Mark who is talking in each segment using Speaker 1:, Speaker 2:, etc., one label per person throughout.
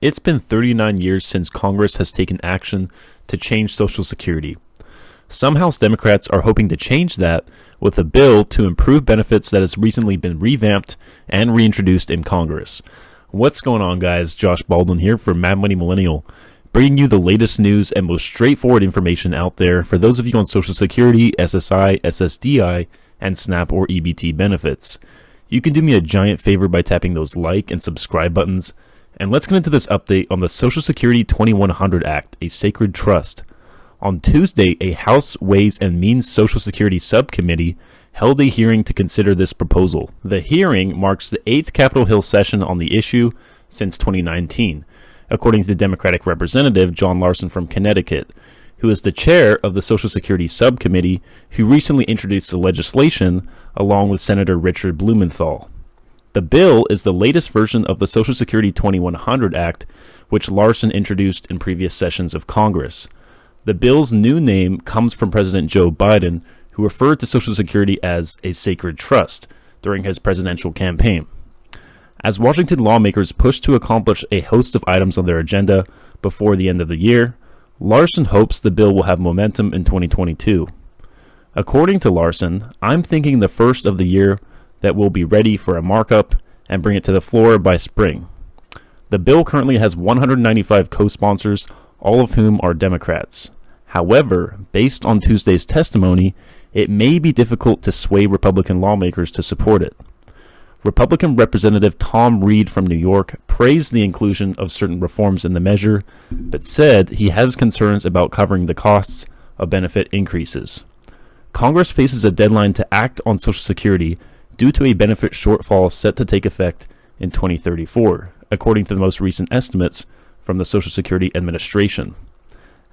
Speaker 1: It's been 39 years since Congress has taken action to change Social Security. Some House Democrats are hoping to change that with a bill to improve benefits that has recently been revamped and reintroduced in Congress. What's going on, guys? Josh Baldwin here from Mad Money Millennial, bringing you the latest news and most straightforward information out there for those of you on Social Security, SSI, SSDI, and SNAP or EBT benefits. You can do me a giant favor by tapping those like and subscribe buttons. And let's get into this update on the Social Security 2100 Act, a sacred trust. On Tuesday, a House Ways and Means Social Security Subcommittee held a hearing to consider this proposal. The hearing marks the 8th Capitol Hill session on the issue since 2019, according to the Democratic Representative John Larson from Connecticut, who is the chair of the Social Security Subcommittee, who recently introduced the legislation along with Senator Richard Blumenthal. The bill is the latest version of the Social Security 2100 Act, which Larson introduced in previous sessions of Congress. The bill's new name comes from President Joe Biden, who referred to Social Security as a sacred trust during his presidential campaign. As Washington lawmakers push to accomplish a host of items on their agenda before the end of the year, Larson hopes the bill will have momentum in 2022. According to Larson, "I'm thinking the first of the year that will be ready for a markup and bring it to the floor by spring." The bill currently has 195 co-sponsors, all of whom are Democrats. However, based on Tuesday's testimony, it may be difficult to sway Republican lawmakers to support it. Republican Representative Tom Reed from New York praised the inclusion of certain reforms in the measure, but said he has concerns about covering the costs of benefit increases. Congress faces a deadline to act on Social Security due to a benefit shortfall set to take effect in 2034, according to the most recent estimates from the Social Security Administration.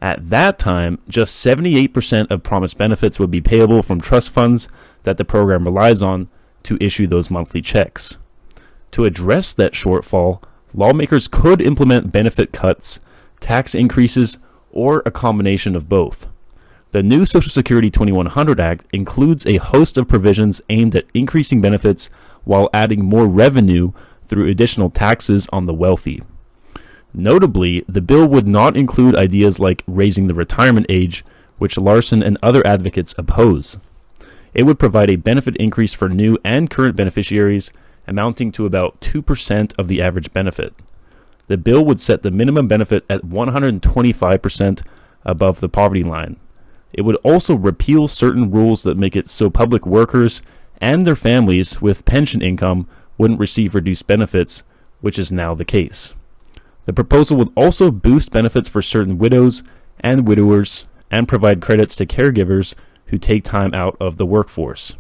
Speaker 1: At that time, just 78% of promised benefits would be payable from trust funds that the program relies on to issue those monthly checks. To address that shortfall, lawmakers could implement benefit cuts, tax increases, or a combination of both. The new Social Security 2100 Act includes a host of provisions aimed at increasing benefits while adding more revenue through additional taxes on the wealthy. Notably, the bill would not include ideas like raising the retirement age, which Larson and other advocates oppose. It would provide a benefit increase for new and current beneficiaries, amounting to about 2% of the average benefit. The bill would set the minimum benefit at 125% above the poverty line. It would also repeal certain rules that make it so public workers and their families with pension income wouldn't receive reduced benefits, which is now the case. The proposal would also boost benefits for certain widows and widowers and provide credits to caregivers who take time out of the workforce.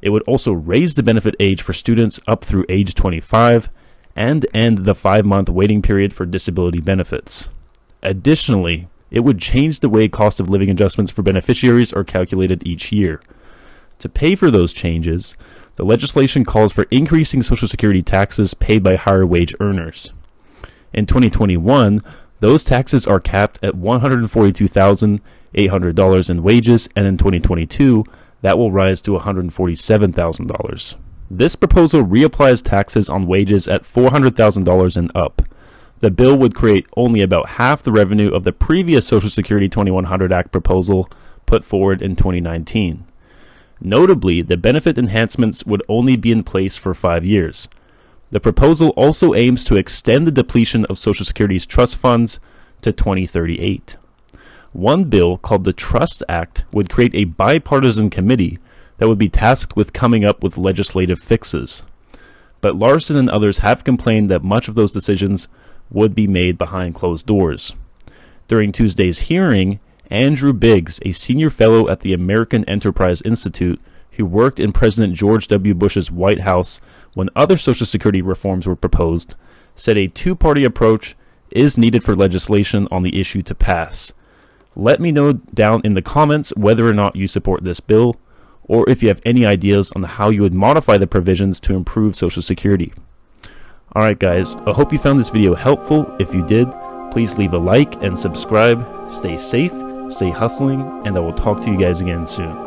Speaker 1: It would also raise the benefit age for students up through age 25 and end the 5-month waiting period for disability benefits. Additionally, it would change the way cost of living adjustments for beneficiaries are calculated each year. To pay for those changes, the legislation calls for increasing Social Security taxes paid by higher wage earners. In 2021, those taxes are capped at $142,800 in wages, and in 2022, that will rise to $147,000. This proposal reapplies taxes on wages at $400,000 and up. The bill would create only about half the revenue of the previous Social Security 2100 Act proposal put forward in 2019. Notably, the benefit enhancements would only be in place for 5 years. The proposal also aims to extend the depletion of Social Security's trust funds to 2038. One bill, called the Trust Act, would create a bipartisan committee that would be tasked with coming up with legislative fixes. But Larson and others have complained that much of those decisions would be made behind closed doors. During Tuesday's hearing, Andrew Biggs, a senior fellow at the American Enterprise Institute, who worked in President George W. Bush's White House when other Social Security reforms were proposed, said a two-party approach is needed for legislation on the issue to pass. Let me know down in the comments whether or not you support this bill, or if you have any ideas on how you would modify the provisions to improve Social Security. Alright guys, I hope you found this video helpful. If you did, please leave a like and subscribe. Stay safe, stay hustling, and I will talk to you guys again soon.